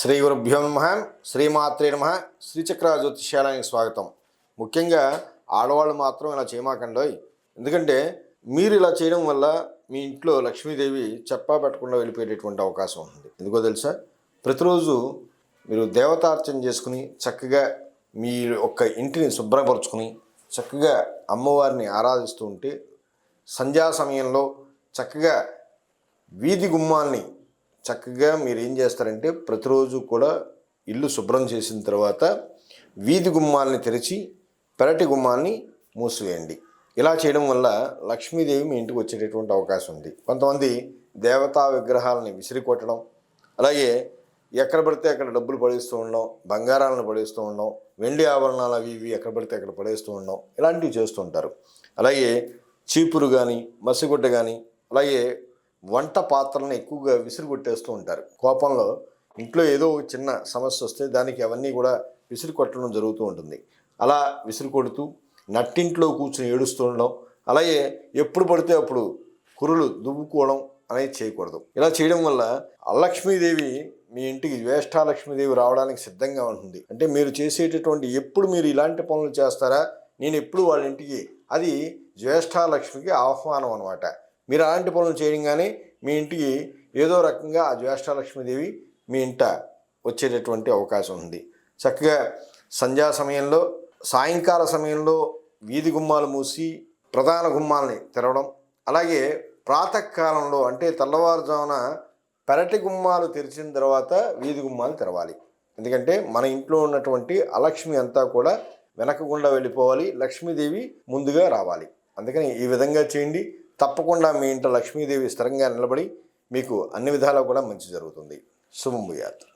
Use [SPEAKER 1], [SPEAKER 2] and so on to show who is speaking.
[SPEAKER 1] శ్రీ గురుభ్యో నమః. శ్రీమాత్రే నమః. శ్రీచక్ర జ్యోతిష్యాలయానికి స్వాగతం. ముఖ్యంగా ఆడవాళ్ళు మాత్రం ఇలా చేయమాకండోయ్. ఎందుకంటే మీరు ఇలా చేయడం వల్ల మీ ఇంట్లో లక్ష్మీదేవి చెప్పా పెట్టకుండా వెళ్ళిపోయేటటువంటి అవకాశం ఉంది. ఎందుకో తెలుసా? ప్రతిరోజు మీరు దేవతార్చన చేసుకుని చక్కగా మీ ఒక్క ఇంటిని శుభ్రపరుచుకుని చక్కగా అమ్మవారిని ఆరాధిస్తూ ఉంటే సంధ్యా సమయంలో చక్కగా వీధి గుమ్మాల్ని చక్కగా మీరు ఏం చేస్తారంటే ప్రతిరోజు కూడా ఇల్లు శుభ్రం చేసిన తర్వాత వీధి గుమ్మాలని తెరిచి పెరటి గుమ్మాన్ని మూసివేయండి. ఇలా చేయడం వల్ల లక్ష్మీదేవి మీ ఇంటికి వచ్చేటటువంటి అవకాశం ఉంది. కొంతమంది దేవతా విగ్రహాలని విసిరి కొట్టడం, అలాగే ఎక్కడ పడితే అక్కడ డబ్బులు పడేస్తూ ఉండడం, బంగారాలను పడేస్తూ ఉండడం, వెండి ఆభరణాలు అవి ఇవి ఎక్కడ పడితే అక్కడ పడేస్తూ ఉండడం, ఇలాంటివి చేస్తూ ఉంటారు. అలాగే చీపురు కానీ మసిగుడ్డ కానీ అలాగే వంట పాత్రలను ఎక్కువగా విసిరి కొట్టేస్తూ ఉంటారు. కోపంలో ఇంట్లో ఏదో చిన్న సమస్య వస్తే దానికి అవన్నీ కూడా విసిరి కొట్టడం జరుగుతూ ఉంటుంది. అలా విసిరి కొడుతూ నట్టింట్లో కూర్చుని ఏడుస్తూ ఉండడం, అలాగే ఎప్పుడు పడితే అప్పుడు కురులు దువ్వుకోవడం అనేది చేయకూడదు. ఇలా చేయడం వల్ల లక్ష్మీదేవి మీ ఇంటికి జ్యేష్ఠాలక్ష్మీదేవి రావడానికి సిద్ధంగా ఉంటుంది. అంటే మీరు చేసేటటువంటి ఎప్పుడు మీరు ఇలాంటి పనులు చేస్తారా, నేను ఎప్పుడు వాళ్ళ ఇంటికి, అది జ్యేష్ఠాలక్ష్మికి ఆహ్వానం అనమాట. మీరు అలాంటి పనులు చేయగానే మీ ఇంటికి ఏదో రకంగా ఆ జ్యేష్ఠలక్ష్మీదేవి మీ ఇంట వచ్చేటటువంటి అవకాశం ఉంది. చక్కగా సంధ్యా సమయంలో, సాయంకాల సమయంలో వీధి గుమ్మాలు మూసి ప్రధాన గుమ్మాలని తెరవడం, అలాగే ప్రాతకాలంలో అంటే తెల్లవారుజామున పెరటి గుమ్మాలు తెరిచిన తర్వాత వీధి గుమ్మాలు తెరవాలి. ఎందుకంటే మన ఇంట్లో ఉన్నటువంటి అలక్ష్మి అంతా కూడా వెనకకుండా వెళ్ళిపోవాలి, లక్ష్మీదేవి ముందుగా రావాలి. అందుకని ఈ విధంగా చేయండి. తప్పకుండా మీ ఇంట్లో లక్ష్మీదేవి స్థిరంగా నిలబడి మీకు అన్ని విధాలా కూడా మంచి జరుగుతుంది. శుభం భూయాత్.